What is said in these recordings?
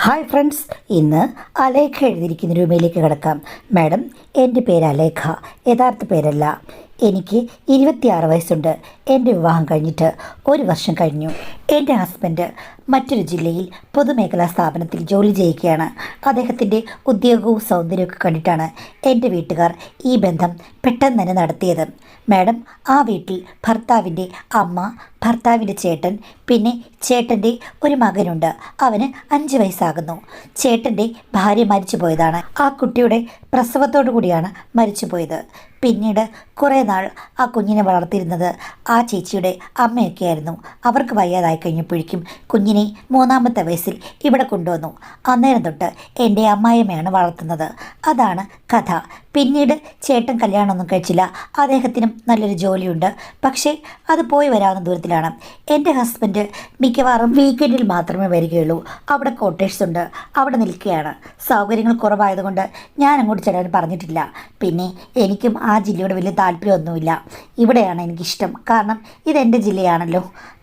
Hi friends, ഇന്ന് അലേഖ എഴുതിയിരിക്കുന്ന രൂപയിലേക്ക് കിടക്കാം. മാഡം, എൻ്റെ പേര് അലേഖ, യഥാർത്ഥ പേരല്ല. എനിക്ക് 26 വയസ്സുണ്ട്. എൻ്റെ വിവാഹം കഴിഞ്ഞിട്ട് 1 വർഷം കഴിഞ്ഞു. എൻ്റെ ഹസ്ബൻഡ് മറ്റൊരു ജില്ലയിൽ പൊതുമേഖലാ സ്ഥാപനത്തിൽ ജോലി ചെയ്യുകയാണ്. അദ്ദേഹത്തിൻ്റെ ഉദ്യോഗവും സൗന്ദര്യമൊക്കെ കണ്ടിട്ടാണ് എൻ്റെ വീട്ടുകാർ ഈ ബന്ധം പെട്ടെന്ന് തന്നെ നടത്തിയത്. മാഡം, ആ വീട്ടിൽ ഭർത്താവിൻ്റെ അമ്മ, ഭർത്താവിൻ്റെ ചേട്ടൻ, പിന്നെ ചേട്ടൻ്റെ ഒരു മകനുണ്ട്. അവന് 5 വയസ്സാകുന്നു. ചേട്ടൻ്റെ ഭാര്യ മരിച്ചു പോയതാണ്. ആ കുട്ടിയുടെ പ്രസവത്തോടു കൂടിയാണ് മരിച്ചു പോയത്. പിന്നീട് കുറേ നാൾ ആ കുഞ്ഞിനെ വളർത്തിയിരുന്നത് ആ ചേച്ചിയുടെ അമ്മയൊക്കെയായിരുന്നു. അവർക്ക് വയ്യാതായി കഴിഞ്ഞപ്പോഴേക്കും കുഞ്ഞിനെ 3ാമത്തെ വയസ്സിൽ ഇവിടെ കൊണ്ടുവന്നു. അന്നേരം തൊട്ട് എൻ്റെ അമ്മായിയമ്മയാണ് വളർത്തുന്നത്. അതാണ് കഥ. പിന്നീട് ചേട്ടൻ കല്യാണമൊന്നും കഴിച്ചില്ല. അദ്ദേഹത്തിനും നല്ലൊരു ജോലിയുണ്ട്. പക്ഷേ അത് പോയി വരാവുന്ന ദൂരത്തിലാണ്. എൻ്റെ ഹസ്ബൻഡ് മിക്കവാറും വീക്കെൻഡിൽ മാത്രമേ വരികയുള്ളൂ. അവിടെ ക്വാർട്ടേഴ്സ് ഉണ്ട്, അവിടെ നിൽക്കുകയാണ്. സൗകര്യങ്ങൾ കുറവായതുകൊണ്ട് ഞാൻ അങ്ങോട്ട് ചെല്ലാൻ പറഞ്ഞിട്ടില്ല. പിന്നെ എനിക്കും ആ ജില്ലയോട് വലിയ താല്പര്യമൊന്നുമില്ല. ഇവിടെയാണ് എനിക്കിഷ്ടം. കാരണം ഇതെൻ്റെ ജില്ലയാണല്ലോ.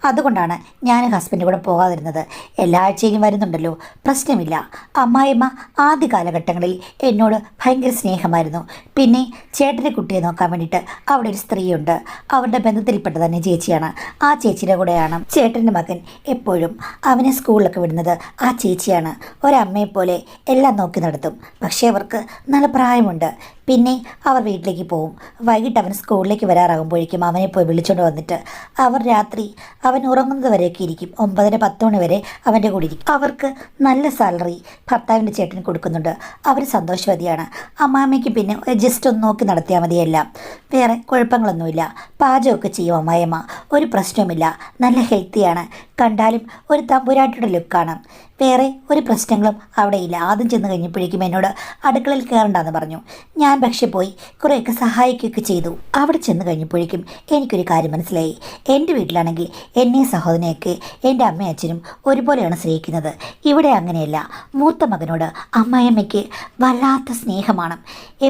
അതുകൊണ്ടാണ് ഞാൻ ഹസ്ബൻഡ് കൂടെ പോകാതിരുന്നത്. എല്ലാ ആഴ്ചയിലും വരുന്നുണ്ടല്ലോ, പ്രശ്നമില്ല. അമ്മായിമ്മ ആദ്യ കാലഘട്ടങ്ങളിൽ എന്നോട് ഭയങ്കര സ്നേഹമായിരുന്നു. പിന്നെ ചേട്ടൻ്റെ കുട്ടിയെ നോക്കാൻ വേണ്ടിയിട്ട് അവിടെ ഒരു സ്ത്രീയുണ്ട്. അവരുടെ ബന്ധത്തിൽപ്പെട്ട തന്നെ ചേച്ചിയാണ്. ആ ചേച്ചിയുടെ കൂടെയാണ് ചേട്ടൻ്റെ മകൻ എപ്പോഴും. അവനെ സ്കൂളിലൊക്കെ വിടുന്നത് ആ ചേച്ചിയാണ്. ഒരമ്മയെപ്പോലെ എല്ലാം നോക്കി നടത്തും. പക്ഷേ അവർക്ക് നല്ല പ്രായമുണ്ട്. പിന്നെ അവർ വീട്ടിലേക്ക് പോവും. വൈകിട്ട് അവൻ സ്കൂളിലേക്ക് വരാറാകുമ്പോഴേക്കും അവനെ പോയി വിളിച്ചുകൊണ്ട് വന്നിട്ട് അവർ രാത്രി അവൻ ഉറങ്ങുന്നത് വരെയൊക്കെ ഇരിക്കും. 9-10 മണി വരെ അവൻ്റെ കൂടെ ഇരിക്കും. അവർക്ക് നല്ല സാലറി ഭർത്താവിൻ്റെ ചേട്ടന് കൊടുക്കുന്നുണ്ട്. അവർ സന്തോഷവതിയാണ്. അമ്മാമ്മയ്ക്ക് പിന്നെ ജസ്റ്റ് ഒന്ന് നോക്കി നടത്തിയാൽ മതിയെല്ലാം. വേറെ കുഴപ്പങ്ങളൊന്നുമില്ല. പാചകമൊക്കെ ചെയ്യും അമ്മായിയമ്മ. ഒരു പ്രശ്നവുമില്ല. നല്ല ഹെൽത്തിയാണ്. കണ്ടാലും ഒരു തമ്പുരാട്ടിയുടെ ലുക്കാണ്. വേറെ ഒരു പ്രശ്നങ്ങളും അവിടെയില്ല. ആദ്യം ചെന്ന് കഴിഞ്ഞപ്പോഴേക്കും എന്നോട് അടുക്കളയിൽ കയറണ്ടെന്ന് പറഞ്ഞു. ഞാൻ പക്ഷെ പോയി കുറേയൊക്കെ സഹായിക്കുകയൊക്കെ ചെയ്തു. അവിടെ ചെന്ന് കഴിഞ്ഞപ്പോഴേക്കും എനിക്കൊരു കാര്യം മനസ്സിലായി. എൻ്റെ വീട്ടിലാണെങ്കിൽ എന്നെ സഹോദരനെയൊക്കെ എൻ്റെ അമ്മയും അച്ഛനും ഒരുപോലെയാണ് സ്നേഹിക്കുന്നത്. ഇവിടെ അങ്ങനെയല്ല. മൂത്ത മകനോട് അമ്മായിയമ്മയ്ക്ക് വല്ലാത്ത സ്നേഹമാണ്.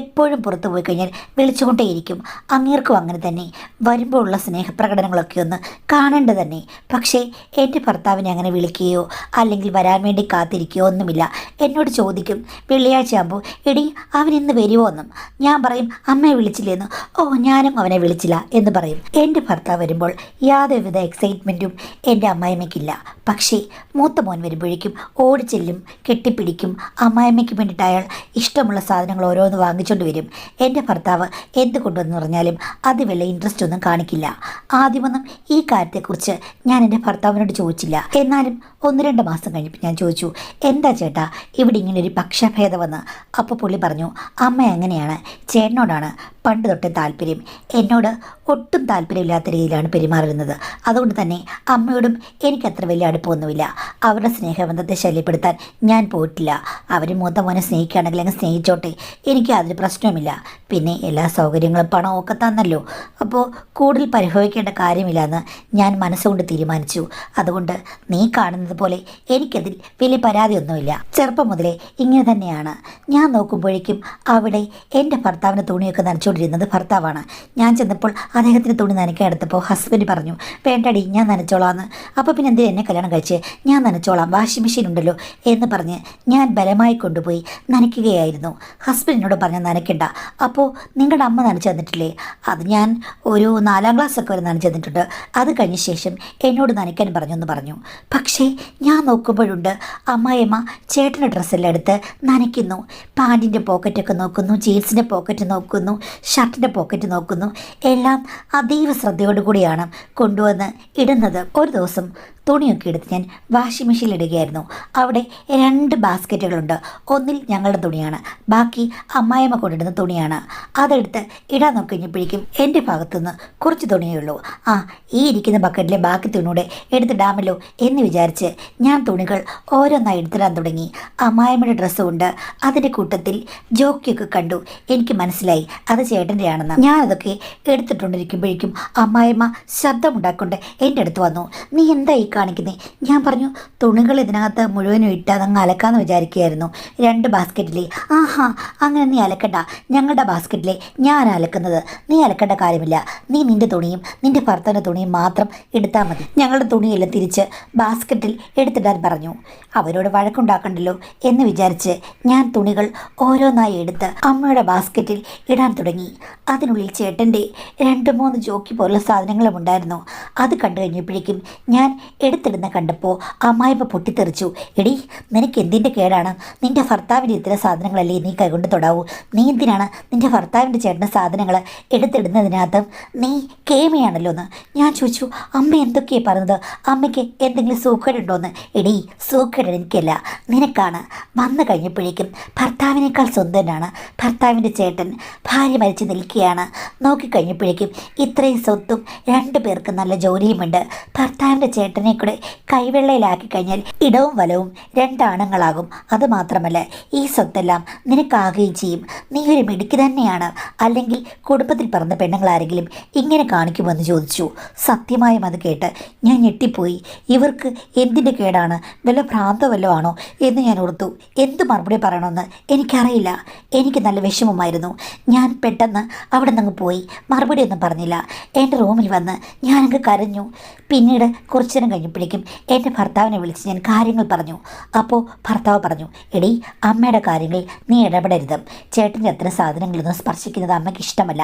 എപ്പോഴും പുറത്തു പോയി കഴിഞ്ഞാൽ വിളിച്ചുകൊണ്ടേയിരിക്കും. അങ്ങേർക്കും അങ്ങനെ തന്നെ. വരുമ്പോഴുള്ള സ്നേഹപ്രകടനങ്ങളൊക്കെ ഒന്ന് കാണേണ്ടത് തന്നെ. പക്ഷേ എൻ്റെ ഭർത്താവിനെ അങ്ങനെ വിളിക്കുകയോ അല്ലെങ്കിൽ വരാൻ വേണ്ടി കാത്തിരിക്കുകയോ ഒന്നുമില്ല. എന്നോട് ചോദിക്കും വെള്ളിയാഴ്ച ആകുമ്പോൾ, എടി അവൻ ഇന്ന് വരുമോ എന്നും. ഞാൻ പറയും അമ്മയെ വിളിച്ചില്ലേന്ന്. ഓ, ഞാനും അവനെ വിളിച്ചില്ല എന്ന് പറയും. എൻ്റെ ഭർത്താവ് വരുമ്പോൾ യാതൊരുവിധ എക്സൈറ്റ്മെൻറ്റും എൻ്റെ അമ്മായിമ്മയ്ക്കില്ല. പക്ഷേ മൂത്ത മോൻ വരുമ്പോഴേക്കും ഓടിച്ചെല്ലും, കെട്ടിപ്പിടിക്കും. അമ്മായിമ്മയ്ക്ക് വേണ്ടിയിട്ട് അയാൾ ഇഷ്ടമുള്ള സാധനങ്ങൾ ഓരോന്ന് വാങ്ങിച്ചുകൊണ്ട് വരും. എൻ്റെ ഭർത്താവ് എന്ത് കൊണ്ടുവന്ന് പറഞ്ഞാലും അത് വലിയ ഇൻട്രസ്റ്റ് ഒന്നും കാണിക്കില്ല. ആദ്യമൊന്നും ഈ കാര്യത്തെക്കുറിച്ച് ഞാൻ എൻ്റെ ഭർത്താവിനോട് ചോദിച്ചില്ല. എന്നാലും 1-2 മാസം കഴിഞ്ഞപ്പോൾ ഞാൻ ചോദിച്ചു, എന്താ ചേട്ടാ ഇവിടെ ഇങ്ങനെ ഒരു പക്ഷഭേദം വന്ന്? അപ്പോൾ പുള്ളി പറഞ്ഞു, അമ്മ എങ്ങനെയാണ്, ചേട്ടനോടാണ് പണ്ട് തൊട്ടേ താല്പര്യം. എന്നോട് ഒട്ടും താല്പര്യമില്ലാത്ത രീതിയിലാണ് പെരുമാറുന്നത്. അതുകൊണ്ട് തന്നെ അമ്മയോടും എനിക്കത്ര വലിയ അടുപ്പമൊന്നുമില്ല. അവരുടെ സ്നേഹബന്ധത്തെ ശല്യപ്പെടുത്താൻ ഞാൻ പോയിട്ടില്ല. അവർ മൂത്ത മോനെ സ്നേഹിക്കുകയാണെങ്കിൽ അങ്ങ് സ്നേഹിച്ചോട്ടെ, എനിക്ക് അതിന് പ്രശ്നവുമില്ല. പിന്നെ എല്ലാ സൗകര്യങ്ങളും പണവും ഒക്കെ തന്നല്ലോ. അപ്പോൾ കൂടുതൽ പരിഭവിക്കേണ്ട കാര്യമില്ല എന്ന് ഞാൻ മനസ്സുകൊണ്ട് തീരുമാനിച്ചു. അതുകൊണ്ട് നീ കാണുന്നത് പോലെ എനിക്കതിൽ വലിയ പരാതിയൊന്നുമില്ല. ചെറുപ്പം മുതലേ ഇങ്ങനെ തന്നെയാണ്. ഞാൻ നോക്കുമ്പോഴേക്കും അവിടെ എൻ്റെ ഭർത്താവിൻ്റെ തുണിയൊക്കെ നനച്ചുകൊണ്ടിരുന്നത് ഭർത്താവാണ്. ഞാൻ ചെന്നപ്പോൾ അദ്ദേഹത്തിൻ്റെ തുണി നനയ്ക്കാൻ എടുത്തപ്പോൾ ഹസ്ബൻഡ് പറഞ്ഞു, വേണ്ടടി ഞാൻ നനച്ചോളാന്ന്. അപ്പോൾ പിന്നെ എന്തിനാ എന്നെ കല്യാണം കഴിച്ച്? ഞാൻ നനച്ചോളാം, വാഷിംഗ് മെഷീൻ ഉണ്ടല്ലോ എന്ന് പറഞ്ഞ് ഞാൻ ബലമായി കൊണ്ടുപോയി നനയ്ക്കുകയായിരുന്നു. ഹസ്ബൻഡിനോട് പറഞ്ഞാൽ നനയ്ക്കണ്ട. അപ്പോൾ നിങ്ങളുടെ അമ്മ നനച്ച് തന്നിട്ടില്ലേ? അത് ഞാൻ ഒരു 4ാം ക്ലാസ്സൊക്കെ വരെ നനച്ച് തന്നിട്ടുണ്ട്. അത് കഴിഞ്ഞ ശേഷം എന്നോട് നനയ്ക്കാൻ പറഞ്ഞെന്ന് പറഞ്ഞു. പക്ഷേ ഞാൻ നോക്കുമ്പോഴുണ്ട് അമ്മായിയമ്മ ചേട്ടൻ്റെ ഡ്രസ്സെല്ലാം എടുത്ത് നനയ്ക്കുന്നു. പാൻറ്റിൻ്റെ പോക്കറ്റൊക്കെ നോക്കുന്നു, ജീൻസിൻ്റെ പോക്കറ്റ് നോക്കുന്നു, ഷർട്ടിൻ്റെ പോക്കറ്റ് നോക്കുന്നു. എല്ലാം അതീവ ശ്രദ്ധയോടുകൂടിയാണ് കൊണ്ടുവന്ന് ഇടുന്നത്. ഒരു ദിവസം തുണിയൊക്കെ എടുത്ത് ഞാൻ വാഷിംഗ് മെഷീനിൽ ഇടുകയായിരുന്നു. അവിടെ 2 ബാസ്ക്കറ്റുകളുണ്ട്. ഒന്നിൽ ഞങ്ങളുടെ തുണിയാണ്, ബാക്കി അമ്മായിയമ്മ കൊണ്ടിടുന്ന തുണിയാണ്. അതെടുത്ത് ഇടാൻ നോക്കി കഴിഞ്ഞപ്പോഴേക്കും എൻ്റെ ഭാഗത്തുനിന്ന് കുറച്ച് തുണിയേ ഉള്ളൂ. ഈ ഇരിക്കുന്ന ബക്കറ്റിലെ ബാക്കി തുണിയുടെ എടുത്തിടാമല്ലോ എന്ന് വിചാരിച്ച് ഞാൻ തുണികൾ ഓരോന്നായി എടുത്തിടാൻ തുടങ്ങി. അമ്മായിയമ്മയുടെ ഡ്രസ്സും ഉണ്ട്. അതിൻ്റെ കൂട്ടത്തിൽ ജോക്കിയൊക്കെ കണ്ടു. എനിക്ക് മനസ്സിലായി അത് ചേട്ടൻ്റെ ആണെന്ന്. ഞാനതൊക്കെ എടുത്തിട്ടുണ്ടിരിക്കുമ്പോഴേക്കും അമ്മായിയമ്മ ശബ്ദമുണ്ടാക്കൊണ്ട് എൻ്റെ അടുത്ത് വന്നു. നീ എന്താ ഈ കാണിക്കുന്നേ? ഞാൻ പറഞ്ഞു, തുണികൾ ഇതിനകത്ത് മുഴുവനും ഇട്ട് അതങ്ങ് അലക്കാമെന്ന് വിചാരിക്കുകയായിരുന്നു. 2 ബാസ്ക്കറ്റിലെ. ആഹാ, അങ്ങനെ നീ അലക്കണ്ട, ഞങ്ങളുടെ ബാസ്ക്കറ്റിലെ ഞാൻ അലക്കുന്നത്. നീ അലക്കേണ്ട കാര്യമില്ല. നീ നിൻ്റെ തുണിയും നിൻ്റെ ഭർത്താവിൻ്റെ തുണിയും മാത്രം എടുത്താൽ മതി. ഞങ്ങളുടെ തുണിയെല്ലാം തിരിച്ച് ബാസ്ക്കറ്റിൽ എടുത്തിടാൻ പറഞ്ഞു. അവരോട് വഴക്കുണ്ടാക്കണ്ടല്ലോ എന്ന് വിചാരിച്ച് ഞാൻ തുണികൾ ഓരോന്നായി എടുത്ത് അമ്മയുടെ ബാസ്ക്കറ്റിൽ ഇടാൻ തുടങ്ങി. അതിനുള്ളിൽ ചേട്ടൻ്റെ 2-3 ജോക്കി പോലുള്ള സാധനങ്ങളും ഉണ്ടായിരുന്നു. അത് കണ്ടു കഴിഞ്ഞപ്പോഴേക്കും ഞാൻ എടുത്തിടുന്ന കണ്ടപ്പോൾ അമ്മായിമ്മ പൊട്ടിത്തെറിച്ചു. എടി, നിനക്ക് എന്തിൻ്റെ കേടാണ്? നിൻ്റെ ഭർത്താവിൻ്റെ ഇത്തരം സാധനങ്ങളല്ലേ നീ കൈകൊണ്ട് തൊടാവൂ. നീ എന്തിനാണ് നിൻ്റെ ഭർത്താവിൻ്റെ ചേട്ടൻ്റെ സാധനങ്ങൾ എടുത്തിടുന്നതിനകത്ത്? നീ കേമയാണല്ലോ എന്ന്. ഞാൻ ചോദിച്ചു, അമ്മ എന്തൊക്കെയാണ് പറഞ്ഞത്? അമ്മയ്ക്ക് എന്തെങ്കിലും സൂക്കേടുണ്ടോയെന്ന്. എടി, സൂക്കേട് എനിക്കല്ല, നിനക്കാണ്. വന്നു കഴിഞ്ഞപ്പോഴേക്കും ഭർത്താവിനേക്കാൾ സ്വന്തനാണ് ഭർത്താവിൻ്റെ ചേട്ടൻ. ഭാര്യ മരിച്ച് നിൽക്കുകയാണ്. നോക്കിക്കഴിഞ്ഞപ്പോഴേക്കും ഇത്രയും സ്വത്തും 2 പേർക്ക് നല്ല ജോലിയുമുണ്ട്. ഭർത്താവിൻ്റെ ചേട്ടനെ കൂടെ കൈവെള്ളയിലാക്കി കഴിഞ്ഞാൽ ഇടവും വലവും 2 ആണുങ്ങളാകും. അതുമാത്രമല്ല, ഈ സ്വത്തെല്ലാം നിനക്കാകുകയും ചെയ്യും. നീ ഒരു മിടുക്കി തന്നെയാണ്. അല്ലെങ്കിൽ കുടുംബത്തിൽ പറഞ്ഞ പെണ്ണുങ്ങളാരെങ്കിലും ഇങ്ങനെ കാണിക്കുമെന്ന് ചോദിച്ചു. സത്യമായും അത് കേട്ട് ഞാൻ ഞെട്ടിപ്പോയി. ഇവർക്ക് എന്തിൻ്റെ കേടാണ്? വല്ല ഭ്രാന്തോ വല്ലോ ആണോ എന്ന് ഞാൻ ഓർത്തു. എന്ത് മറുപടി പറയണമെന്ന് എനിക്കറിയില്ല. എനിക്ക് നല്ല വിഷമമായിരുന്നു. ഞാൻ പെട്ടെന്ന് അവിടെ നിന്ന് പോയി മറുപടിയൊന്നും പറഞ്ഞില്ല. എൻ്റെ റൂമിൽ വന്ന് ഞാനങ്ങ് കരഞ്ഞു. പിന്നീട് കുറച്ചു നേരം കഴിഞ്ഞപ്പോഴേക്കും എൻ്റെ ഭർത്താവിനെ വിളിച്ച് ഞാൻ കാര്യങ്ങൾ പറഞ്ഞു. അപ്പോൾ ഭർത്താവ് പറഞ്ഞു, എടി, അമ്മയുടെ കാര്യങ്ങളിൽ നീ ഇടപെടരുത്. ചേട്ടൻ്റെ അത്തരം സാധനങ്ങളൊന്നും സ്പർശിക്കുന്നത് അമ്മയ്ക്ക് ഇഷ്ടമല്ല.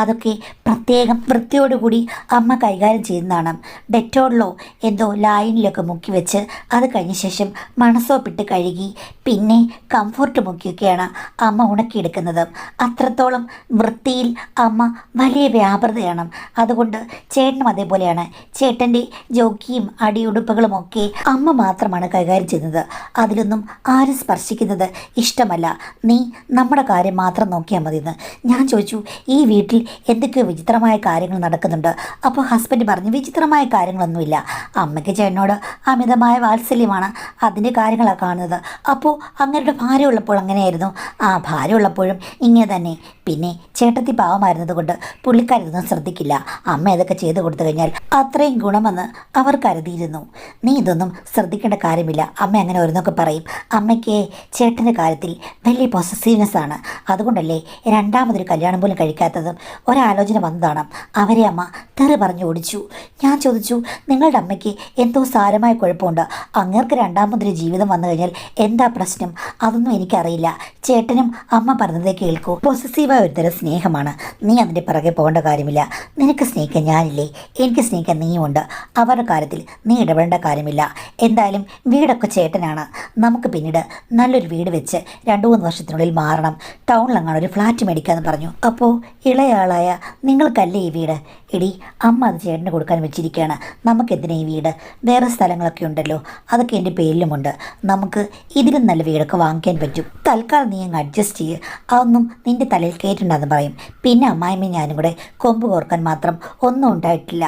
അതൊക്കെ പ്രത്യേകം വൃത്തിയോടുകൂടി അമ്മ കൈകാര്യം ചെയ്യുന്നതാണ്. ഡെറ്റോളിലോ എന്തോ ലായനിലൊക്കെ മുക്കി വെച്ച് അത് കഴിഞ്ഞ ശേഷം മണസോപ്പിട്ട് കഴുകി പിന്നെ കംഫോർട്ട് മുക്കിയൊക്കെയാണ് അമ്മ ഉണക്കിയെടുക്കുന്നത്. അത്രത്തോളം വൃത്തിയിൽ അമ്മ വലിയ വ്യാപൃതയാണ്. അതുകൊണ്ട് ചേട്ടനും അതേപോലെയാണ്. ചേട്ടൻ്റെ ജോക്കിയും അടിയുടുപ്പുകളുമൊക്കെ അമ്മ മാത്രമാണ് കൈകാര്യം ചെയ്യുന്നത്. അതിലൊന്നും ആരും സ്പർശിക്കുന്നത് ഇഷ്ടമല്ല. നീ നമ്മുടെ കാര്യം മാത്രം നോക്കിയാൽ മതിയെന്ന്. ഞാൻ ചോദിച്ചു, ഈ വീട്ടിൽ എന്തൊക്കെയോ വിചിത്രമായ കാര്യങ്ങൾ നടക്കുന്നുണ്ട്. അപ്പോൾ ഹസ്ബൻഡ് പറഞ്ഞു, വിചിത്രമായ കാര്യങ്ങളൊന്നുമില്ല. അമ്മയ്ക്ക് ചേട്ടനോട് അമിതമായ വാത്സല്യമാണ്. അതിൻ്റെ കാര്യങ്ങളാണ് കാണുന്നത്. അപ്പോൾ അങ്ങയുടെ ഭാര്യ ഉള്ളപ്പോൾ അങ്ങനെയായിരുന്നു. ആ ഭാര്യ ഉള്ളപ്പോഴും ഇങ്ങനെ തന്നെ. പിന്നെ ചേട്ടത്തി പാവമായിരുന്നത് കൊണ്ട് പുള്ളിക്കാരിതൊന്നും ശ്രദ്ധിക്കില്ല. അമ്മ ഇതൊക്കെ ചെയ്തു കൊടുത്തു കഴിഞ്ഞാൽ അത്രയും ഗുണമെന്ന് അവർ കരുതിയിരുന്നു. നീ ഇതൊന്നും ശ്രദ്ധിക്കേണ്ട കാര്യമില്ല. അമ്മ അങ്ങനെ ഓരോന്നൊക്കെ പറയും. അമ്മയ്ക്ക് ചേട്ടൻ്റെ കാര്യത്തിൽ വലിയ പൊസസീവ്നെസ് ആണ്. അതുകൊണ്ടല്ലേ രണ്ടാമതൊരു കല്യാണം പോലും കഴിക്കാത്തതും. ഒരാലോചന വന്നതാണ്. അവരെ അമ്മ തെറി പറഞ്ഞു ഓടിച്ചു. ഞാൻ ചോദിച്ചു, നിങ്ങളുടെ അമ്മയ്ക്ക് എന്തോ സാരമായ കുഴപ്പമുണ്ട്. അങ്ങേർക്ക് രണ്ടാമതൊരു ജീവിതം വന്നു കഴിഞ്ഞാൽ എന്താ പ്രശ്നം? അതൊന്നും എനിക്കറിയില്ല. ചേട്ടനും അമ്മ പറഞ്ഞതേ കേൾക്കൂ. പൊസസീവായ ഒരുതരം സ്നേഹമാണ്. നീ അതിൻ്റെ പിറകെ പോകേണ്ട കാര്യമില്ല. നിനക്ക് സ്നേഹിക്കാൻ ഞാനില്ലേ? എനിക്ക് സ്നേഹിക്കാൻ നീയുമുണ്ട്. അവരുടെ കാര്യത്തിൽ നീ ഇടപെടേണ്ട കാര്യമില്ല. എന്തായാലും വീടൊക്കെ ചേട്ടനാണ്. നമുക്ക് പിന്നീട് നല്ലൊരു വീട് വെച്ച് 2-3 വർഷത്തിനുള്ളിൽ മാറണം. ടൗണിലങ്ങാണ് ഒരു ഫ്ലാറ്റ് മേടിക്കാമെന്ന് പറഞ്ഞു. അപ്പോൾ ഇളയാളായ നിങ്ങൾക്കല്ലേ ഈ വീട്? എടി, അമ്മ അത് ചേട്ടന് കൊടുക്കാൻ വെച്ചിരിക്കുകയാണ്. നമുക്കെന്തിനാ ഈ വീട്? വേറെ സ്ഥലങ്ങളൊക്കെ ഉണ്ടല്ലോ, അതൊക്കെ എൻ്റെ പേരിലുമുണ്ട്. നമുക്ക് ഇതിലും നല്ല വീടൊക്കെ വാങ്ങിക്കാൻ പറ്റും. തൽക്കാലം നീ അങ്ങ് അഡ്ജസ്റ്റ് ചെയ്യ്. അതൊന്നും നിൻ്റെ തലയിൽ കയറ്റുണ്ടെന്ന് പറയും. പിന്നെ അമ്മായിമ്മയും ഞാനും കൂടെ കൊമ്പ് കോർക്കാൻ മാത്രം ഒന്നും ഉണ്ടായിട്ടില്ല.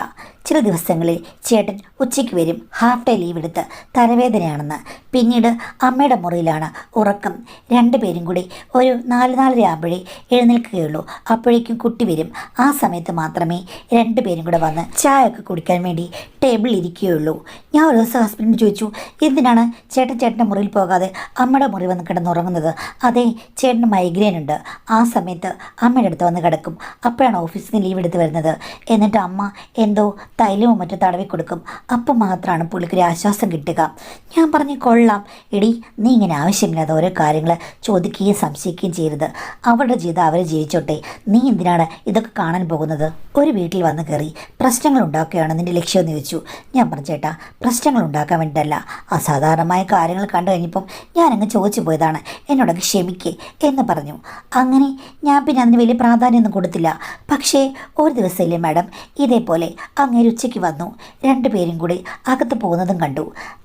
ചില ദിവസങ്ങളിൽ ചേട്ടൻ ഉച്ചയ്ക്ക് വരും, ഹാഫ് ഡേ ലീവ് എടുത്ത്. തലവേദനയാണെന്ന്. പിന്നീട് അമ്മയുടെ മുറിയിലാണ് ഉറക്കം. 2 പേരും കൂടി ഒരു 4-4:30 ആകുമ്പോഴേ എഴുന്നേൽക്കുകയുള്ളൂ. അപ്പോഴേക്കും കുട്ടി വരും. ആ സമയത്ത് മാത്രമേ 2 പേരും കൂടെ വന്ന് ചായ ഒക്കെ കുടിക്കാൻ വേണ്ടി ടേബിളിൽ ഇരിക്കുകയുള്ളൂ. ഞാൻ ഒരു ദിവസം ഹസ്ബൻഡിന് ചോദിച്ചു, എന്തിനാണ് ചേട്ടൻ്റെ മുറിയിൽ പോകാതെ അമ്മയുടെ മുറി വന്ന് കിടന്നുറങ്ങുന്നത്? അതെ, ചേട്ടന് മൈഗ്രെയിൻ ഉണ്ട്. ആ സമയത്ത് അമ്മയുടെ അടുത്ത് വന്ന് കിടക്കും. അപ്പോഴാണ് ഓഫീസിൽ നിന്ന് ലീവ് എടുത്ത് വരുന്നത്. എന്നിട്ട് അമ്മ എന്തോ തൈലവും മറ്റും തടവി കൊടുക്കും. അപ്പം മാത്രമാണ് പുള്ളിക്കൊരു ആശ്വാസം കിട്ടുക. ഞാൻ പറഞ്ഞു, കൊള്ളാം. എടി, നീ ഇങ്ങനെ ആവശ്യമില്ലാതെ ഓരോ കാര്യങ്ങൾ ചോദിക്കുകയും സംശയിക്കുകയും ചെയ്യരുത്. അവരുടെ ജീവിതം അവർ ജീവിച്ചോട്ടെ. നീ എന്തിനാണ് ഇതൊക്കെ കാണാൻ പോകുന്നത്? ഒരു വീട്ടിൽ വന്ന് കയറി പ്രശ്നങ്ങൾ ഉണ്ടാക്കുകയാണ് നിൻ്റെ ലക്ഷ്യമെന്ന് ചോദിച്ചു. ഞാൻ പറഞ്ഞു, ചേട്ടാ, പ്രശ്നങ്ങൾ ഉണ്ടാക്കാൻ വേണ്ടിയിട്ടല്ല. അസാധാരണമായ കാര്യങ്ങൾ കണ്ടു കഴിഞ്ഞപ്പം ഞാനങ്ങ് ചോദിച്ചു പോയതാണ്. എന്നോടൊക്കെ ക്ഷമിക്കേ എന്ന് പറഞ്ഞു. അങ്ങനെ ഞാൻ പിന്നെ അതിന് വലിയ പ്രാധാന്യമൊന്നും കൊടുത്തില്ല. പക്ഷേ ഒരു ദിവസമില്ലേ മാഡം, ഇതേപോലെ അങ്ങേര് ഉച്ചയ്ക്ക് വന്നു. 2 പേരും കൂടി അകത്ത് പോകുന്നതും കണ്ടു.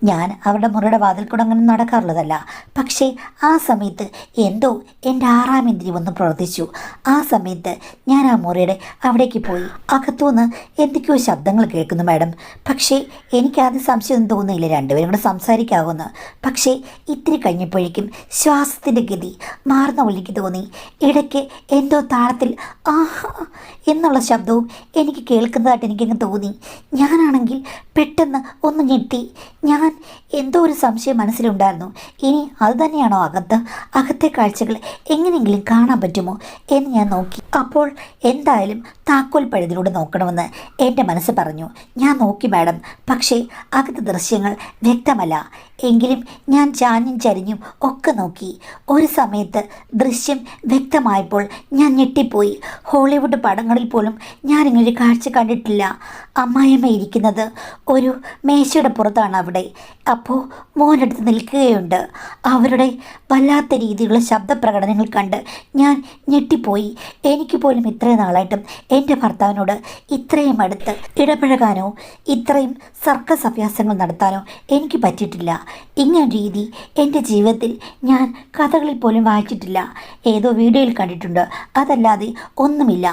ഞാൻ അവരുടെ മുറിയുടെ വാതിൽ കൂടെ അങ്ങനെ നടക്കാറുള്ളതല്ല. പക്ഷേ ആ സമയത്ത് എന്തോ എൻ്റെ 6ാം ഇന്ദ്രിയം ഒന്ന് പ്രവർത്തിച്ചു. ആ സമയത്ത് ഞാൻ ആ മുറിയുടെ അവിടേക്ക് പോയി. അകത്തുനിന്ന് എന്തൊക്കെയോ ശബ്ദങ്ങൾ കേൾക്കുന്നു മാഡം. പക്ഷേ എനിക്കാദ്യം സംശയമൊന്നും തോന്നിയില്ല, 2 പേരും കൂടെ സംസാരിക്കാവുന്ന. പക്ഷേ ഇത്തിരി കഴിഞ്ഞപ്പോഴേക്കും ശ്വാസത്തിൻ്റെ ഗതി മാറുന്ന പോലെ തോന്നി. ഇടയ്ക്ക് എന്തോ താളത്തിൽ ആഹാ എന്നുള്ള ശബ്ദവും എനിക്ക് കേൾക്കുന്നതായിട്ട് എനിക്കങ്ങ് തോന്നി. ഞാനാണെങ്കിൽ പെട്ടെന്ന് ഒന്ന് ഞെട്ടി. ഞാൻ എന്തോ ഒരു സംശയം മനസ്സിലുണ്ടായിരുന്നു. ഇനി അത് തന്നെയാണോ അകത്തെ കാഴ്ചകൾ എങ്ങനെയെങ്കിലും കാണാൻ പറ്റുമോ എന്ന് ഞാൻ നോക്കി. അപ്പോൾ എന്തായാലും താക്കോൽ പഴുതിലൂടെ നോക്കണമെന്ന് എൻ്റെ മനസ്സ് പറഞ്ഞു. ഞാൻ നോക്കി മാഡം, പക്ഷേ അകത്തെ ദൃശ്യങ്ങൾ വ്യക്തമല്ല. എങ്കിലും ഞാൻ ചാഞ്ഞും ചരിഞ്ഞും ഒക്കെ നോക്കി. ഒരു സമയത്ത് ദൃശ്യം വ്യക്തമായപ്പോൾ ഞാൻ ഞെട്ടിപ്പോയി. ഹോളിവുഡ് പടങ്ങളിൽ പോലും ഞാനിങ്ങനൊരു കാഴ്ച കണ്ടിട്ടില്ല. അമ്മായിയമ്മ ഇരിക്കുന്നത് ഒരു മേശയുടെ പുറത്താണ് അവിടെ. അപ്പോൾ മോനെടുത്ത് നിൽക്കുകയുണ്ട്. അവരുടെ വല്ലാത്ത രീതിയിലുള്ള ശബ്ദപ്രകടനങ്ങൾ കണ്ട് ഞാൻ ഞെട്ടിപ്പോയി. എനിക്ക് പോലും ഇത്രയും നാളായിട്ടും എൻ്റെ ഭർത്താവിനോട് ഇത്രയും അടുത്ത് ഇടപഴകാനോ ഇത്രയും സർക്കസ് അഭ്യാസങ്ങൾ നടത്താനോ എനിക്ക് പറ്റിയിട്ടില്ല. ഇങ്ങനെ രീതി എൻ്റെ ജീവിതത്തിൽ ഞാൻ കഥകളിൽ പോലും വായിച്ചിട്ടില്ല. ഏതോ വീഡിയോയിൽ കണ്ടിട്ടുണ്ട്, അതല്ലാതെ ഒന്നുമില്ല.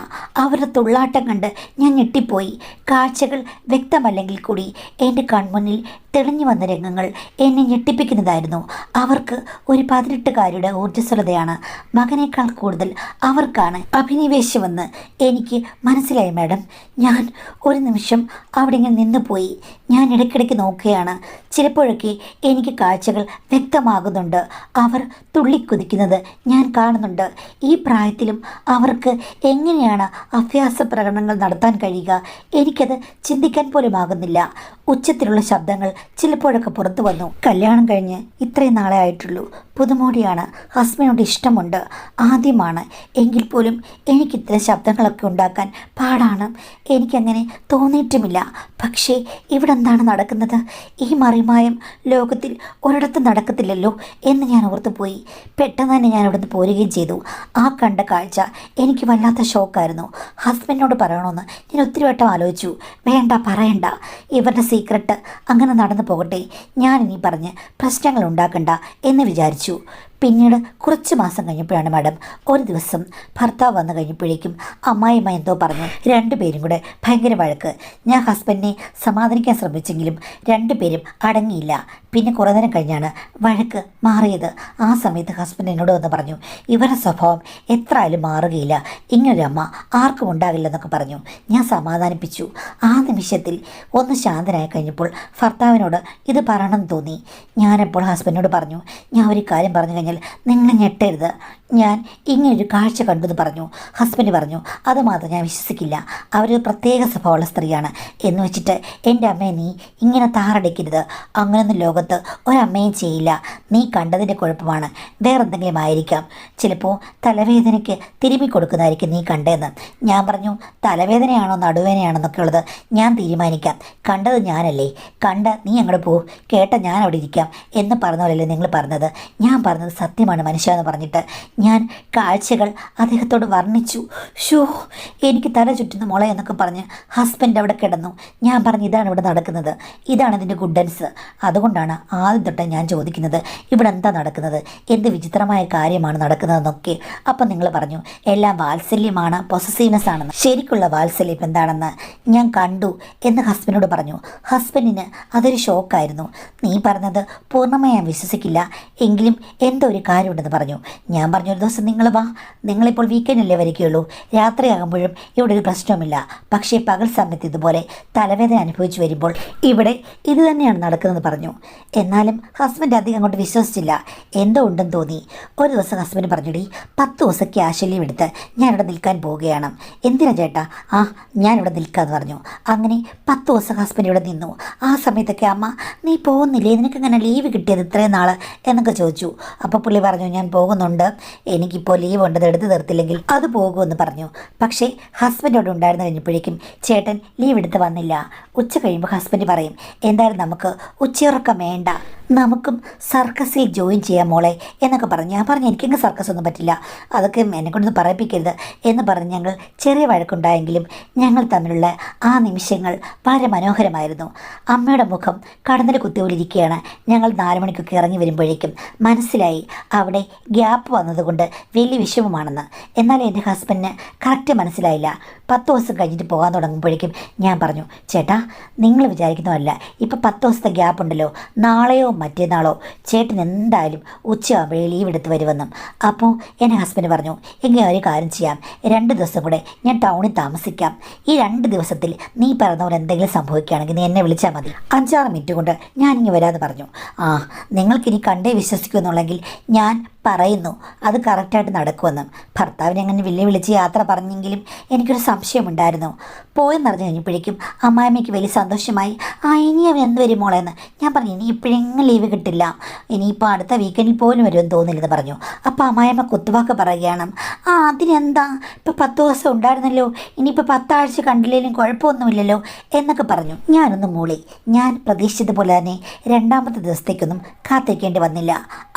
അവരുടെ തുള്ളാട്ടം കണ്ട് ഞാൻ ഞെട്ടിപ്പോയി. കാഴ്ചകൾ വ്യക്തമല്ലെങ്കിൽ കൂടി എൻ്റെ കൺമുന്നിൽ തെളിഞ്ഞു വന്ന രംഗങ്ങൾ എന്നെ ഞെട്ടിപ്പിക്കുന്നതായിരുന്നു. അവർക്ക് ഒരു 18കാരിയുടെ ഊർജ്ജസ്വലതയാണ്. മകനേക്കാൾ കൂടുതൽ അവർക്കാണ് അഭിനിവേശമെന്ന് എനിക്ക് മനസ്സിലായി മാഡം. ഞാൻ ഒരു നിമിഷം അവിടെ ഇങ്ങനെ നിന്നുപോയി. ഞാൻ ഇടയ്ക്കിടയ്ക്ക് നോക്കുകയാണ്. ചിലപ്പോഴൊക്കെ എനിക്ക് കാഴ്ചകൾ വ്യക്തമാകുന്നുണ്ട്. അവർ തുള്ളിക്കുതിക്കുന്നത് ഞാൻ കാണുന്നുണ്ട്. ഈ പ്രായത്തിലും അവർക്ക് എങ്ങനെയാണ് അഭ്യാസ പ്രകടനങ്ങൾ നടത്താൻ കഴിയുക? എനിക്കത് ചിന്തിക്കാൻ പോലും ആകുന്നില്ല. ഉച്ചത്തിലുള്ള ശബ്ദങ്ങൾ ചിലപ്പോഴൊക്കെ പുറത്തു വന്നു. കല്യാണം കഴിഞ്ഞ് ഇത്രയും നാളെ ആയിട്ടുള്ളൂ. പുതുമോടിയാണ്. ഹസ്ബൻഡിനോട് ഇഷ്ടമുണ്ട്. ആദ്യമാണ്. എങ്കിൽ പോലും എനിക്കിത്തരം ശബ്ദങ്ങളൊക്കെ ഉണ്ടാക്കാൻ പാടാണ്. എനിക്കങ്ങനെ തോന്നിയിട്ടുമില്ല. പക്ഷേ ഇവിടെ എന്താണ് നടക്കുന്നത്? ഈ മറിമായം ലോകത്തിൽ ഒരിടത്തും നടക്കത്തില്ലല്ലോ എന്ന് ഞാൻ ഓർത്തുപോയി. പെട്ടെന്ന് തന്നെ ഞാൻ അവിടുന്ന് പോരുകയും ചെയ്തു. ആ കണ്ട കാഴ്ച എനിക്ക് വല്ലാത്ത ഷോക്കായിരുന്നു. ഹസ്ബൻഡിനോട് പറയണമെന്ന് ഞാൻ ഒത്തിരി വട്ടം ആലോചിച്ചു. വേണ്ട, പറയണ്ട. ഇവരുടെ സീക്രട്ട് അങ്ങനെ നടന്നു പോകട്ടെ. ഞാനിനി പറഞ്ഞ് പ്രശ്നങ്ങൾ ഉണ്ടാക്കണ്ട എന്ന് വിചാരിച്ചു. പിന്നീട് കുറച്ച് മാസം കഴിഞ്ഞപ്പോഴാണ് മാഡം ഒരു ദിവസം ഭർത്താവ് വന്നു കഴിഞ്ഞപ്പോഴേക്കും അമ്മായിമ്മ എന്തോ പറഞ്ഞു. രണ്ടുപേരും കൂടെ ഭയങ്കര വഴക്ക്. ഞാൻ ഹസ്ബൻഡിനെ സമാധാനിക്കാൻ ശ്രമിച്ചെങ്കിലും രണ്ടുപേരും അടങ്ങിയില്ല. പിന്നെ കുറേ നേരം കഴിഞ്ഞാണ് വഴക്ക് മാറിയത്. ആ സമയത്ത് ഹസ്ബൻഡ് എന്നോട് വന്ന് പറഞ്ഞു, ഇവരുടെ സ്വഭാവം എത്ര ആയാലും മാറുകയില്ല, ഇങ്ങനൊരു അമ്മ ആർക്കും ഉണ്ടാകില്ലെന്നൊക്കെ പറഞ്ഞു. ഞാൻ സമാധാനിപ്പിച്ചു. ആ നിമിഷത്തിൽ ഒന്ന് ശാന്തനായി കഴിഞ്ഞപ്പോൾ ഭർത്താവിനോട് ഇത് പറയണമെന്ന് തോന്നി. ഞാനപ്പോൾ ഹസ്ബൻഡിനോട് പറഞ്ഞു, ഞാൻ ഒരു കാര്യം പറഞ്ഞു കഴിഞ്ഞാൽ നിങ്ങൾ ഞെട്ടരുത്. ഞാൻ ഇങ്ങനൊരു കാഴ്ച കണ്ടെന്ന് പറഞ്ഞു. ഹസ്ബൻഡ് പറഞ്ഞു, അത് മാത്രം ഞാൻ വിശ്വസിക്കില്ല. അവർ പ്രത്യേക സ്വഭാവമുള്ള സ്ത്രീയാണ് എന്ന് വെച്ചിട്ട് എൻ്റെ അമ്മയെ നീ ഇങ്ങനെ താറടിക്കരുത്. അങ്ങനൊന്നും ലോകത്ത് ഒരമ്മയും ചെയ്യില്ല. നീ കണ്ടതിൻ്റെ കുഴപ്പമാണ്, വേറെന്തെങ്കിലും ആയിരിക്കാം. ചിലപ്പോൾ തലവേദനയ്ക്ക് തിരുമ്മി കൊടുക്കുന്നതായിരിക്കും നീ കണ്ടതെന്ന്. ഞാൻ പറഞ്ഞു, തലവേദനയാണോ നടുവേദനയാണോ എന്നൊക്കെ ഉള്ളത് ഞാൻ തീരുമാനിക്കാം. കണ്ടത് ഞാനല്ലേ. നീ അങ്ങോട്ട് പോ, കേട്ട ഞാൻ അവിടെ ഇരിക്കാം എന്ന് പറഞ്ഞ പോലെയല്ലേ നിങ്ങൾ പറഞ്ഞത്. ഞാൻ പറഞ്ഞത് സത്യമാണ് മനുഷ്യ എന്ന് പറഞ്ഞിട്ട് ഞാൻ കാഴ്ചകൾ അദ്ദേഹത്തോട് വർണ്ണിച്ചു. ഷോ, എനിക്ക് തല ചുറ്റുന്ന മോളെ എന്നൊക്കെ പറഞ്ഞ് ഹസ്ബൻഡ് അവിടെ കിടന്നു. ഞാൻ പറഞ്ഞു, ഇതാണ് ഇവിടെ നടക്കുന്നത്, ഇതാണ് ഇതിൻ്റെ ഗുഡൻസ്. അതുകൊണ്ടാണ് ആദ്യം തൊട്ട് ഞാൻ ചോദിക്കുന്നത്, ഇവിടെ എന്താ നടക്കുന്നത്, എന്ത് വിചിത്രമായ കാര്യമാണ് നടക്കുന്നതെന്നൊക്കെ. അപ്പം നിങ്ങൾ പറഞ്ഞു എല്ലാം വാത്സല്യമാണ്, പൊസസീവ്നെസ് ആണെന്ന്. ശരിക്കുള്ള വാത്സല്യം എന്താണെന്ന് ഞാൻ കണ്ടു എന്ന് ഹസ്ബൻഡിനോട് പറഞ്ഞു. ഹസ്ബൻഡിന് അതൊരു ഷോക്കായിരുന്നു. നീ പറഞ്ഞത് പൂർണ്ണമായി ഞാൻ വിശ്വസിക്കില്ല, എങ്കിലും എന്തോ ഒരു കാര്യമുണ്ടെന്ന് പറഞ്ഞു. ഞാൻ പറഞ്ഞു, ഒരു ദിവസം നിങ്ങൾ വാ, നിങ്ങളിപ്പോൾ വീക്കെൻഡല്ലേ വരികയുള്ളൂ, രാത്രിയാകുമ്പോഴും ഇവിടെ ഒരു പ്രശ്നവുമില്ല. പക്ഷേ പകൽ സമയത്ത് ഇതുപോലെ തലവേദന അനുഭവിച്ചു വരുമ്പോൾ ഇവിടെ ഇത് തന്നെയാണ് നടക്കുന്നത് പറഞ്ഞു. എന്നാലും ഹസ്ബൻഡ് അധികം അങ്ങോട്ട് വിശ്വസിച്ചില്ല. എന്തോ ഉണ്ടെന്ന് തോന്നി. ഒരു ദിവസം ഹസ്ബൻഡ് പറഞ്ഞിടി, 10 ദിവസം ക്യാഷ് ലീവ് എടുത്ത് ഞാനിവിടെ നിൽക്കാൻ പോവുകയാണ്. എന്തിനാ ചേട്ടാ? ഞാനിവിടെ നിൽക്കാമെന്ന് പറഞ്ഞു. അങ്ങനെ 10 ദിവസം ഹസ്ബൻഡ് ഇവിടെ നിന്നു. ആ സമയത്തൊക്കെ അമ്മ, നീ പോകുന്നില്ലേ, നിനക്കങ്ങനെ ലീവ് കിട്ടിയത് ഇത്രയും നാൾ എന്നൊക്കെ ചോദിച്ചു. അപ്പോൾ പുള്ളി പറഞ്ഞു, ഞാൻ പോകുന്നുണ്ട്, എനിക്കിപ്പോൾ ലീവ് ഉണ്ട്, എടുത്ത് തീർത്തില്ലെങ്കിൽ അത് പോകുമെന്ന് പറഞ്ഞു. പക്ഷേ ഹസ്ബൻഡ് അവിടെ ഉണ്ടായിരുന്നു കഴിഞ്ഞപ്പോഴേക്കും ചേട്ടൻ ലീവ് എടുത്ത് വന്നില്ല. ഉച്ച കഴിയുമ്പോൾ ഹസ്ബൻഡ് പറയും, എന്തായാലും നമുക്ക് ഉച്ചയുറക്കം വേണ്ട, നമുക്കും സർക്കസിൽ ജോയിൻ ചെയ്യാം മോളെ എന്നൊക്കെ പറഞ്ഞു. ഞാൻ പറഞ്ഞു, എനിക്കെങ്കിൽ സർക്കസ് ഒന്നും പറ്റില്ല, അതൊക്കെ എന്നെക്കൊണ്ടൊന്നും പറയിപ്പിക്കരുത് എന്ന് പറഞ്ഞ് ഞങ്ങൾ ചെറിയ വഴക്കുണ്ടായെങ്കിലും ഞങ്ങൾ തമ്മിലുള്ള ആ നിമിഷങ്ങൾ വളരെ മനോഹരമായിരുന്നു. അമ്മയുടെ മുഖം കടന്നൽ കുത്തിയോലിരിക്കുകയാണ്. ഞങ്ങൾ 4 മണിക്കൊക്കെ ഇറങ്ങി വരുമ്പോഴേക്കും മനസ്സിലായി അവിടെ ഗ്യാപ്പ് വന്നതുകൊണ്ട് കൊണ്ട് വലിയ വിഷമമാണെന്ന്. എന്നാൽ എൻ്റെ ഹസ്ബൻഡിന് കറക്റ്റ് മനസ്സിലായില്ല. 10 ദിവസം കഴിഞ്ഞിട്ട് പോകാൻ തുടങ്ങുമ്പോഴേക്കും ഞാൻ പറഞ്ഞു, ചേട്ടാ നിങ്ങൾ വിചാരിക്കുന്നതല്ല, ഇപ്പം 10 ദിവസത്തെ ഗ്യാപ്പ് ഉണ്ടല്ലോ, നാളെയോ മറ്റന്നാളോ ചേട്ടൻ എന്തായാലും ഉച്ചയാകുമ്പോഴേ ലീവ് എടുത്ത് വരുമെന്നും. അപ്പോൾ എൻ്റെ ഹസ്ബൻഡ് പറഞ്ഞു, എങ്കിൽ ഒരു കാര്യം ചെയ്യാം, 2 ദിവസം കൂടെ ഞാൻ ടൗണിൽ താമസിക്കാം. ഈ 2 ദിവസത്തിൽ നീ പറഞ്ഞ പോലെ എന്തെങ്കിലും സംഭവിക്കുകയാണെങ്കിൽ നീ എന്നെ വിളിച്ചാൽ മതി, 5-6 മിനിറ്റ് കൊണ്ട് ഞാനിങ്ങ് വരാമെന്ന് പറഞ്ഞു. നിങ്ങൾക്കിനി കണ്ടേ വിശ്വസിക്കുമെന്നുള്ളെങ്കിൽ ഞാൻ പറയുന്നു അത് കറക്റ്റായിട്ട് നടക്കുമെന്നും. ഭർത്താവിനെ അങ്ങനെ വിളിച്ച് യാത്ര പറഞ്ഞെങ്കിലും എനിക്കൊരു സംശയമുണ്ടായിരുന്നു. പോയെന്നറിഞ്ഞു കഴിഞ്ഞപ്പോഴേക്കും അമ്മായിമ്മയ്ക്ക് വലിയ സന്തോഷമായി. ഇനി അവൻ എന്ത് വരും മോളെന്ന്. ഞാൻ പറഞ്ഞു, ഇനി ഇപ്പോഴെങ്കിലും ലീവ് കിട്ടില്ല, ഇനിയിപ്പോൾ അടുത്ത വീക്കെൻഡിൽ പോലും വരുമെന്ന് തോന്നില്ലെന്ന് പറഞ്ഞു. അപ്പോൾ അമ്മായിമ്മ കുത്തുവാക്ക് പറയുകയാണ്, അതിനെന്താ, ഇപ്പോൾ 10 ദിവസം ഉണ്ടായിരുന്നല്ലോ, ഇനിയിപ്പോൾ 10 ആഴ്ച കണ്ടില്ലെങ്കിലും കുഴപ്പമൊന്നുമില്ലല്ലോ എന്നൊക്കെ പറഞ്ഞു. ഞാനൊന്ന് മൂളി. ഞാൻ പ്രതീക്ഷിച്ചതുപോലെ തന്നെ 2ാമത്തെ ദിവസത്തേക്കൊന്നും കാത്തിരിക്കേണ്ടി വന്നില്ല.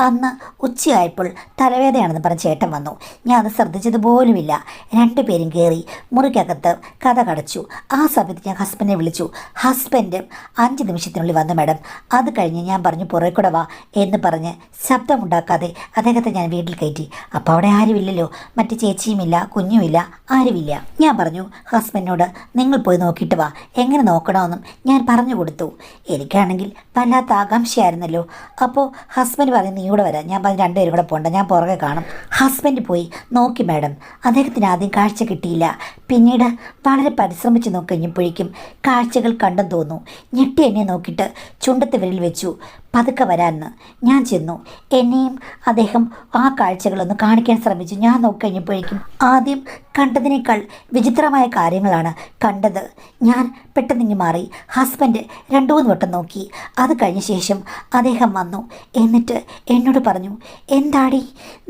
അന്ന് ഉച്ചയായപ്പോൾ തലവേദനയാണെന്ന് പറഞ്ഞ് ചേട്ടൻ വന്നു. ഞാൻ അത് ശ്രദ്ധിച്ചതുപോലുമില്ല. 2 പേരും കയറി മുറിക്കകത്ത് കഥ കടച്ചു. ആ സമയത്ത് ഞാൻ ഹസ്ബൻഡിനെ വിളിച്ചു. ഹസ്ബൻഡ് 5 നിമിഷത്തിനുള്ളിൽ വന്നു മാഡം. അത് കഴിഞ്ഞ് ഞാൻ പറഞ്ഞു പുറകെ കൂടെ വാ എന്ന് പറഞ്ഞ് ശബ്ദമുണ്ടാക്കാതെ അദ്ദേഹത്തെ ഞാൻ വീട്ടിൽ കയറ്റി. അപ്പോൾ അവിടെ ആരുമില്ലല്ലോ, മറ്റ് ചേച്ചിയുമില്ല, കുഞ്ഞുമില്ല, ആരുമില്ല. ഞാൻ പറഞ്ഞു ഹസ്ബൻഡിനോട്, നിങ്ങൾ പോയി നോക്കിയിട്ട് വാ, എങ്ങനെ നോക്കണമെന്നും ഞാൻ പറഞ്ഞു കൊടുത്തു. എനിക്കാണെങ്കിൽ വല്ലാത്ത ആകാംക്ഷയായിരുന്നല്ലോ. അപ്പോൾ ഹസ്ബൻഡ് പറഞ്ഞു നീ കൂടെ വരാം. ഞാൻ പറഞ്ഞു 2 പേരും കൂടെ പോകണ്ട, ഞാൻ പുറകെ കാണും. ഹസ്ബൻഡ് പോയി നോക്കി മാഡം. അദ്ദേഹത്തിന് ആദ്യം കാഴ്ച കിട്ടിയില്ല. പിന്നീട് വളരെ പരിശ്രമിച്ച് നോക്കിക്കഴിഞ്ഞപ്പോഴേക്കും കാഴ്ചകൾ കണ്ടെന്ന് തോന്നുന്നു. ഞെട്ടി എന്നെ നോക്കിയിട്ട് ചുണ്ടത്ത് വിരൽ വെച്ചു, പതുക്കെ വരാമെന്ന്. ഞാൻ ചെന്നു. എന്നെയും അദ്ദേഹം ആ കാഴ്ചകളൊന്ന് കാണിക്കാൻ ശ്രമിച്ചു. ഞാൻ നോക്കിക്കഴിഞ്ഞപ്പോഴേക്കും ആദ്യം കണ്ടതിനേക്കാൾ വിചിത്രമായ കാര്യങ്ങളാണ് കണ്ടത്. ഞാൻ പെട്ടെന്നിങ്ങ് മാറി. ഹസ്ബൻഡ് 2-3 വട്ടം നോക്കി. അത് കഴിഞ്ഞ ശേഷം അദ്ദേഹം വന്നു. എന്നിട്ട് എന്നോട് പറഞ്ഞു, എന്താടി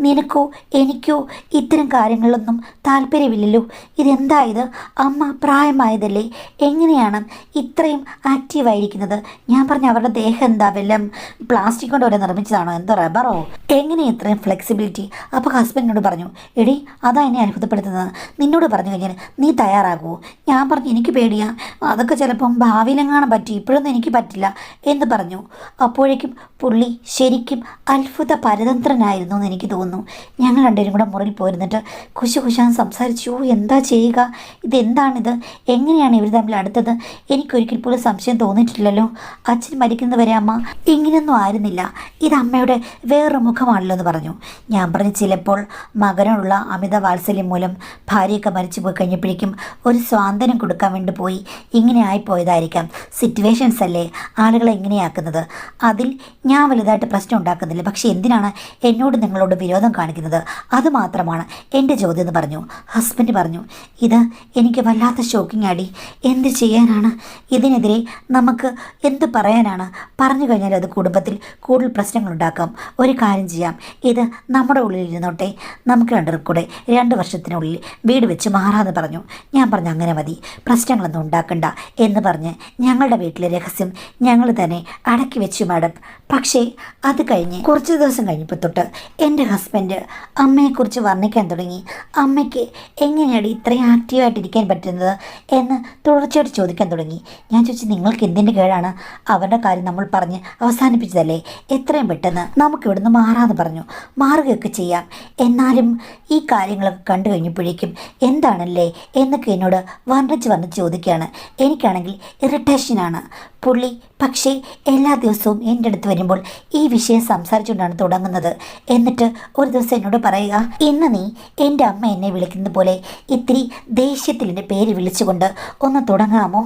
നിനക്കോ എനിക്കോ ഇത്തരം കാര്യങ്ങളിലൊന്നും താല്പര്യമില്ലല്ലോ, ഇതെന്തായത്, അമ്മ പ്രായമായതല്ലേ, എങ്ങനെയാണ് ഇത്രയും ആക്റ്റീവായിരിക്കുന്നത്? ഞാൻ പറഞ്ഞു അവരുടെ ദേഹം എന്താ, വല്ലതും പ്ലാസ്റ്റിക് കൊണ്ട് വരെ നിർമ്മിച്ചതാണോ, എന്തോ റബ്ബറോ, എങ്ങനെ ഇത്രയും ഫ്ലെക്സിബിലിറ്റി? അപ്പോൾ ഹസ്ബൻഡിനോട് പറഞ്ഞു, എടി അതാ എന്നെ അത്ഭുതപ്പെടുത്തുന്നത്, നിന്നോട് പറഞ്ഞു കഴിഞ്ഞാൽ നീ തയ്യാറാകുമോ? ഞാൻ പറഞ്ഞു എനിക്ക് പേടിയാ, അതൊക്കെ ചിലപ്പം ഭാവിയിലെങ്ങാനും പറ്റി, ഇപ്പോഴൊന്നും എനിക്ക് പറ്റില്ല എന്ന് പറഞ്ഞു. അപ്പോഴേക്കും പുള്ളി ശരിക്കും അത്ഭുത പരതന്ത്രനായിരുന്നു എന്ന് എനിക്ക് തോന്നുന്നു. ഞങ്ങൾ 2 പേരും കൂടെ മുറിയിൽ പോയിരുന്നിട്ട് കുശാൻ സംസാരിച്ചു. എന്താ ചെയ്യുക, ഇതെന്താണിത്, എങ്ങനെയാണ് ഇവർ തമ്മിൽ അടുത്തത്? എനിക്കൊരിക്കൽ പോലും സംശയം തോന്നിയിട്ടില്ലല്ലോ. അച്ഛൻ മരിക്കുന്നതുവരെ അമ്മ ഇങ്ങനെയൊന്നും ആയിരുന്നില്ല, ഇത് അമ്മയുടെ വേറൊരു മുഖമാണല്ലോ എന്ന് പറഞ്ഞു. ഞാൻ പറഞ്ഞു ചിലപ്പോൾ മകനോടുള്ള അമിത വാത്സല്യം മൂലം ഭാര്യയൊക്കെ മരിച്ചു പോയി കഴിഞ്ഞപ്പോഴേക്കും ഒരു സ്വാതന്ത്ര്യം കൊടുക്കാൻ വേണ്ടി പോയി ഇങ്ങനെ ആയിപ്പോയതായിരിക്കാം. സിറ്റുവേഷൻസ് അല്ലേ ആളുകളെ ഇങ്ങനെയാക്കുന്നത്. അതിൽ ഞാൻ വലുതായിട്ട് പ്രശ്നം ഉണ്ടാക്കുന്നില്ല, പക്ഷെ എന്തിനാണ് എന്നോട് നിങ്ങളോട് വിരോധം കാണിക്കുന്നത്, അതുമാത്രമാണ് എൻ്റെ ചോദ്യം എന്ന് പറഞ്ഞു. ഹസ്ബൻഡ് പറഞ്ഞു, ഇത് എനിക്ക് വല്ലാത്ത ഷോക്കിംഗ് ആടി, എന്ത് ചെയ്യാനാണ്, ഇതിനെതിരെ നമുക്ക് എന്ത് പറയാനാണ്, പറഞ്ഞു കഴിഞ്ഞാൽ അത് കുടുംബത്തിൽ കൂടുതൽ പ്രശ്നങ്ങളുണ്ടാക്കാം. ഒരു കാര്യം ചെയ്യാം, ഇത് നമ്മുടെ ഉള്ളിൽ ഇരുന്നോട്ടെ, നമുക്ക് 2 കൂടെ 2 വർഷത്തിനുള്ളിൽ വീട് വെച്ച് മാറാമെന്ന് പറഞ്ഞു. ഞാൻ പറഞ്ഞു അങ്ങനെ മതി, പ്രശ്നങ്ങളൊന്നും ഉണ്ടാക്കണ്ട എന്ന് പറഞ്ഞ് ഞങ്ങളുടെ വീട്ടിലെ രഹസ്യം ഞങ്ങൾ തന്നെ അടക്കി വെച്ചു മാഡം. പക്ഷേ അത് കഴിഞ്ഞ് കുറച്ച് ദിവസം കഴിഞ്ഞപ്പോൾ തൊട്ട് എൻ്റെ ഹസ്ബൻഡ് അമ്മയെക്കുറിച്ച് വർണ്ണിക്കാൻ തുടങ്ങി. അമ്മയ്ക്ക് എങ്ങനെയാണ് ഇത്രയും ആക്റ്റീവായിട്ടിരിക്കാൻ പറ്റുന്നത് എന്ന് തുടർച്ചയായിട്ട് ചോദിക്കാൻ തുടങ്ങി. ഞാൻ ചോദിച്ചു നിങ്ങൾക്ക് എന്തിൻ്റെ കേടാണ്, അവരുടെ കാര്യം നമ്മൾ പറഞ്ഞ് അവസാനിപ്പിച്ചതല്ലേ, എത്രയും പെട്ടെന്ന് നമുക്ക് ഇവിടുന്ന് മാറാമെന്ന് പറഞ്ഞു. മാറുകയൊക്കെ ചെയ്യാം, എന്നാലും ഈ കാര്യങ്ങളൊക്കെ കണ്ടു കഴിഞ്ഞപ്പോഴേക്കും എന്താണല്ലേ എന്നൊക്കെ എന്നോട് വർണ്ണിച്ച് ചോദിക്കുകയാണ്. എനിക്കാണെങ്കിൽ ഇറിറ്റേഷനാണ്. പുള്ളി പക്ഷേ എല്ലാ ദിവസവും എൻ്റെ അടുത്ത് വരുമ്പോൾ ഈ വിഷയം സംസാരിച്ചുകൊണ്ടാണ് തുടങ്ങുന്നത്. എന്നിട്ട് ഒരു ദിവസം എന്നോട് പറയുക, ഇന്ന് നീ എൻ്റെ അമ്മ എന്നെ വിളിക്കുന്നത് പോലെ ഇത്തിരി ദേഷ്യത്തിൽ എൻ്റെ പേര് വിളിച്ചുകൊണ്ട് ഒന്ന് തുടങ്ങാമോ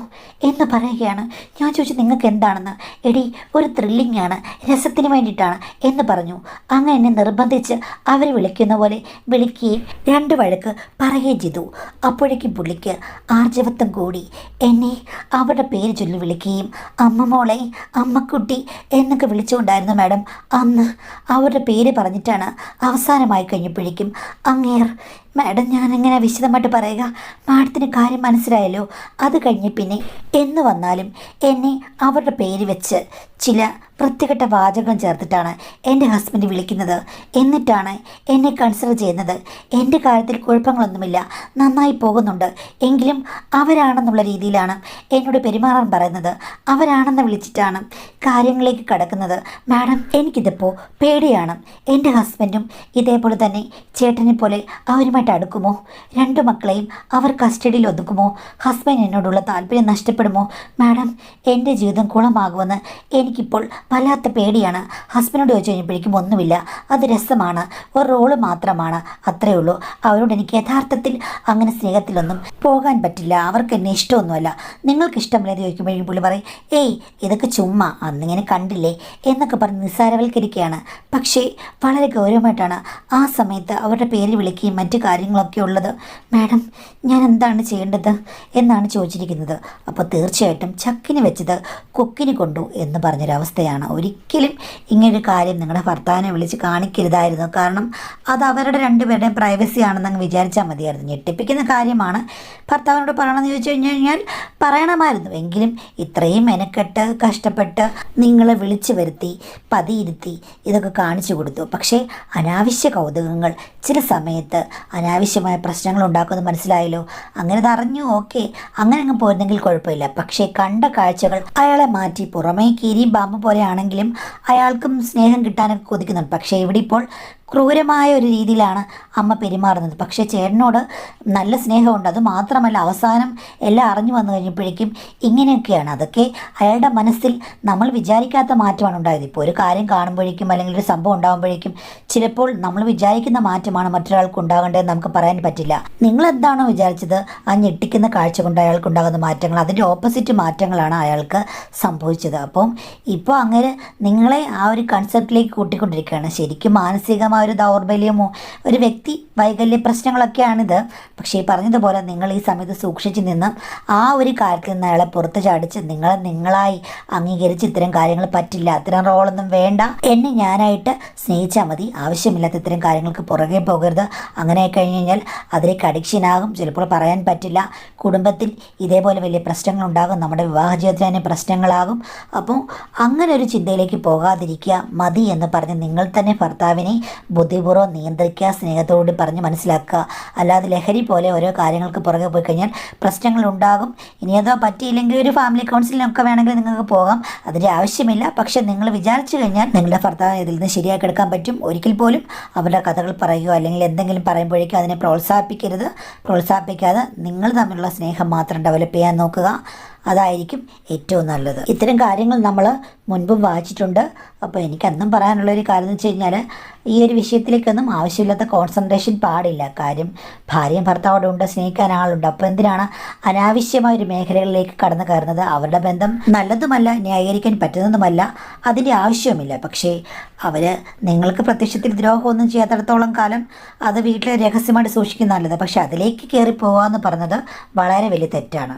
എന്ന് പറയുകയാണ്. ഞാൻ ചോദിച്ചു നിങ്ങൾക്ക് എന്താണെന്ന്. എടി ഒരു ത്രില്ലിംഗ് ആണ്, രസത്തിന് വേണ്ടിയിട്ടാണ് എന്ന് പറഞ്ഞു. അങ്ങനെ എന്നെ നിർബന്ധിച്ച് അവർ വിളിക്കുന്ന പോലെ വിളിക്കുകയും 2 വഴക്ക് പറയുകയും ചെയ്തു. അപ്പോഴേക്കും പുള്ളിക്ക് ആർജവത്വം കൂടി. എന്നെ അവരുടെ പേര് ചൊല്ലി വിളിക്കുകയും അമ്മ മോളെ, അമ്മക്കുട്ടി എന്നൊക്കെ വിളിച്ചുകൊണ്ടായിരുന്നു മാഡം. അന്ന് അവരുടെ പേര് പറഞ്ഞിട്ടാണ് അവസാനമായി കഴിഞ്ഞപ്പോഴേക്കും അങ്ങേർ മാഡം ഞാനെങ്ങനെ വിശദമായിട്ട് പറയുക? മാഡത്തിന് കാര്യം മനസ്സിലായല്ലോ. അത് കഴിഞ്ഞ് പിന്നെ എന്ന് വന്നാലും എന്നെ അവരുടെ പേര് വെച്ച് ചില വൃത്തികെട്ട വാചകം ചേർത്തിട്ടാണ് എൻ്റെ ഹസ്ബൻഡ് വിളിക്കുന്നത്. എന്നിട്ടാണ് എന്നെ കൺസിഡർ ചെയ്യുന്നത്. എൻ്റെ കാര്യത്തിൽ കുഴപ്പങ്ങളൊന്നുമില്ല, നന്നായി പോകുന്നുണ്ട്. എങ്കിലും അവരാണെന്നുള്ള രീതിയിലാണ് എന്നോട് പെരുമാറാൻ പറയുന്നത്. അവരാണെന്ന് വിളിച്ചിട്ടാണ് കാര്യങ്ങളിലേക്ക് കടക്കുന്നത്. മാഡം എനിക്കിതിപ്പോൾ പേടിയാണ്. എൻ്റെ ഹസ്ബൻഡും ഇതേപോലെ തന്നെ ചേട്ടനെ പോലെ അവരുമായിട്ട് അടുക്കുമോ? രണ്ടു മക്കളെയും അവർ കസ്റ്റഡിയിൽ ഒതുക്കുമോ? ഹസ്ബൻഡ് എന്നോടുള്ള താല്പര്യം നഷ്ടപ്പെടുമോ? മാഡം എൻ്റെ ജീവിതം കുളമാകുമെന്ന് എനിക്കിപ്പോൾ വല്ലാത്ത പേടിയാണ്. ഹസ്ബൻഡോട് ചോദിച്ചു കഴിഞ്ഞപ്പോഴേക്കും ഒന്നുമില്ല, അത് രസമാണ്, ഒരു റോള് മാത്രമാണ്, അത്രയേ ഉള്ളൂ. അവരോട് എനിക്ക് യഥാർത്ഥത്തിൽ അങ്ങനെ സ്നേഹത്തിലൊന്നും പോകാൻ പറ്റില്ല. അവർക്ക് എന്നെ ഇഷ്ടമൊന്നുമല്ല. നിങ്ങൾക്ക് ഇഷ്ടമില്ലെന്ന് ചോദിക്കുമ്പോഴേക്കും പുള്ളി പറയും, ഏയ് ഇതൊക്കെ ചുമ്മാ, അന്നിങ്ങനെ കണ്ടില്ലേ എന്നൊക്കെ പറഞ്ഞ് നിസ്സാരവൽക്കരിക്കുകയാണ്. പക്ഷേ വളരെ ഗൗരവമായിട്ടാണ് ആ സമയത്ത് അവരുടെ പേര് വിളിക്കുകയും മറ്റു കാര്യങ്ങളൊക്കെ ഉള്ളത്. മാഡം ഞാൻ എന്താണ് ചെയ്യേണ്ടത് എന്നാണ് ചോദിച്ചിരിക്കുന്നത്. അപ്പോൾ തീർച്ചയായിട്ടും ചക്കിന് വെച്ചത് കൊക്കിന് കൊണ്ടു എന്ന് പറഞ്ഞൊരവസ്ഥയാണ്. ഒരിക്കലും ഇങ്ങനൊരു കാര്യം നിങ്ങളുടെ ഭർത്താവിനെ വിളിച്ച് കാണിക്കരുതായിരുന്നു. കാരണം അത് അവരുടെ രണ്ടുപേരുടെയും പ്രൈവസി ആണെന്ന് അങ്ങ് വിചാരിച്ചാൽ മതിയായിരുന്നു. ഞെട്ടിപ്പിക്കുന്ന കാര്യമാണ്. ഭർത്താവിനോട് പറയണമെന്ന് ചോദിച്ചു കഴിഞ്ഞാൽ പറയണമായിരുന്നു. എങ്കിലും ഇത്രയും മെനക്കെട്ട് കഷ്ടപ്പെട്ട് നിങ്ങളെ വിളിച്ചു വരുത്തി പതിയിരുത്തി ഇതൊക്കെ കാണിച്ചു കൊടുത്തു. പക്ഷേ അനാവശ്യ കൗതുകങ്ങൾ ചില സമയത്ത് അനാവശ്യമായ പ്രശ്നങ്ങൾ ഉണ്ടാക്കുമെന്ന് മനസ്സിലായല്ലോ. അങ്ങനെ അത് അറിഞ്ഞു, ഓക്കെ, അങ്ങനെ അങ്ങ് പോയിരുന്നെങ്കിൽ കുഴപ്പമില്ല. പക്ഷേ കണ്ട കാഴ്ചകൾ അയാളെ മാറ്റി പുറമേ കീരിയും പാമ്പ് പോലെയാണെങ്കിലും അയാൾക്കും സ്നേഹം കിട്ടാനൊക്കെ കൊതിക്കുന്നുണ്ട്. പക്ഷേ ഇവിടെ ഇപ്പോൾ ക്രൂരമായ ഒരു രീതിയിലാണ് അമ്മ പെരുമാറുന്നത്. പക്ഷേ ചേട്ടനോട് നല്ല സ്നേഹമുണ്ട്. അത് മാത്രമല്ല അവസാനം എല്ലാം അറിഞ്ഞു വന്നു കഴിഞ്ഞപ്പോഴേക്കും ഇങ്ങനെയൊക്കെയാണ്. അതൊക്കെ അയാളുടെ മനസ്സിൽ നമ്മൾ വിചാരിക്കാത്ത മാറ്റമാണ് ഉണ്ടായത്. ഇപ്പോൾ ഒരു കാര്യം കാണുമ്പോഴേക്കും അല്ലെങ്കിൽ ഒരു സംഭവം ഉണ്ടാകുമ്പോഴേക്കും ചിലപ്പോൾ നമ്മൾ വിചാരിക്കുന്ന മാറ്റമാണ് മറ്റൊരാൾക്ക് ഉണ്ടാകേണ്ടതെന്ന് നമുക്ക് പറയാൻ പറ്റില്ല. നിങ്ങളെന്താണോ വിചാരിച്ചത് ആ ഞെട്ടിക്കുന്ന കാഴ്ച കൊണ്ട് അയാൾക്കുണ്ടാകുന്ന മാറ്റങ്ങൾ അതിൻ്റെ ഓപ്പോസിറ്റ് മാറ്റങ്ങളാണ് അയാൾക്ക് സംഭവിച്ചത്. അപ്പം ഇപ്പോൾ അങ്ങനെ നിങ്ങളെ ആ ഒരു കൺസെപ്റ്റിലേക്ക് കൂട്ടിക്കൊണ്ടിരിക്കുകയാണ്. ശരിക്കും മാനസികമായി ഒരു ദൗർബല്യമോ ഒരു വ്യക്തി വൈകല്യ പ്രശ്നങ്ങളൊക്കെയാണിത്. പക്ഷേ ഈ പറഞ്ഞതുപോലെ നിങ്ങൾ ഈ സമയത്ത് സൂക്ഷിച്ച് നിന്ന് ആ ഒരു കാര്യത്തിൽ നിന്ന് അയാളെ പുറത്ത് ചാടിച്ച് നിങ്ങളായി അംഗീകരിച്ച് ഇത്തരം കാര്യങ്ങൾ പറ്റില്ല, അത്തരം റോളൊന്നും വേണ്ട, എന്നെ ഞാനായിട്ട് സ്നേഹിച്ചാൽ മതി, ആവശ്യമില്ലാത്ത ഇത്തരം കാര്യങ്ങൾക്ക് പുറകെ പോകരുത്. അങ്ങനെ കഴിഞ്ഞ് കഴിഞ്ഞാൽ അതിലേക്ക് അഡിക്ഷനാകും. ചിലപ്പോൾ പറയാൻ പറ്റില്ല. കുടുംബത്തിൽ ഇതേപോലെ വലിയ പ്രശ്നങ്ങളുണ്ടാകും. നമ്മുടെ വിവാഹ ജീവിതത്തിൽ തന്നെ പ്രശ്നങ്ങളാകും. അപ്പോൾ അങ്ങനെ ഒരു ചിന്തയിലേക്ക് പോകാതിരിക്കുക മതി എന്ന് പറഞ്ഞ് നിങ്ങൾ തന്നെ ഭർത്താവിനെ ബുദ്ധിപൂർവ്വം നിയന്ത്രിക്കുക, സ്നേഹത്തോട് പറഞ്ഞ് മനസ്സിലാക്കുക. അല്ലാതെ ലഹരി പോലെ ഓരോ കാര്യങ്ങൾക്ക് പുറകെ പോയി കഴിഞ്ഞാൽ പ്രശ്നങ്ങളുണ്ടാകും. ഇനി അതോ പറ്റിയില്ലെങ്കിൽ ഒരു ഫാമിലി കൗൺസിലിനൊക്കെ വേണമെങ്കിൽ നിങ്ങൾക്ക് പോകാം, അതിൻ്റെ ആവശ്യമില്ല. പക്ഷേ നിങ്ങൾ വിചാരിച്ചു കഴിഞ്ഞാൽ നിങ്ങളുടെ ഭർത്താവിനെ ഇതിൽ നിന്ന് ശരിയാക്കി എടുക്കാൻ പറ്റും. ഒരിക്കൽ പോലും അവരുടെ കഥകൾ പറയുകയോ അല്ലെങ്കിൽ എന്തെങ്കിലും പറയുമ്പോഴേക്കും അതിനെ പ്രോത്സാഹിപ്പിക്കരുത്. പ്രോത്സാഹിപ്പിക്കാതെ നിങ്ങൾ തമ്മിലുള്ള സ്നേഹം മാത്രം ഡെവലപ്പ് ചെയ്യാൻ നോക്കുക. അതായിരിക്കും ഏറ്റവും നല്ലത്. ഇത്തരം കാര്യങ്ങൾ നമ്മൾ മുൻപും വായിച്ചിട്ടുണ്ട്. അപ്പോൾ എനിക്കന്നും പറയാനുള്ളൊരു കാര്യം എന്ന് വെച്ച് കഴിഞ്ഞാൽ ഈ ഒരു വിഷയത്തിലേക്കൊന്നും ആവശ്യമില്ലാത്ത കോൺസെൻട്രേഷൻ പാടില്ല. കാര്യം ഭാര്യയും ഭർത്താവോടും ഉണ്ട്, സ്നേഹിക്കാൻ ആളുണ്ട്. അപ്പോൾ എന്തിനാണ് അനാവശ്യമായ ഒരു മേഖലകളിലേക്ക് കടന്നു കയറുന്നത്? അവരുടെ ബന്ധം നല്ലതുമല്ല, ന്യായീകരിക്കാൻ പറ്റുന്നതുമല്ല, അതിൻ്റെ ആവശ്യവുമില്ല. പക്ഷേ അവർ നിങ്ങൾക്ക് പ്രത്യക്ഷത്തിൽ ദ്രോഹമൊന്നും ചെയ്യാത്തിടത്തോളം കാലം അത് വീട്ടിൽ രഹസ്യമായിട്ട് സൂക്ഷിക്കുന്ന നല്ലത്. പക്ഷേ അതിലേക്ക് കയറി പോകാമെന്ന് പറഞ്ഞത് വളരെ വലിയ തെറ്റാണ്.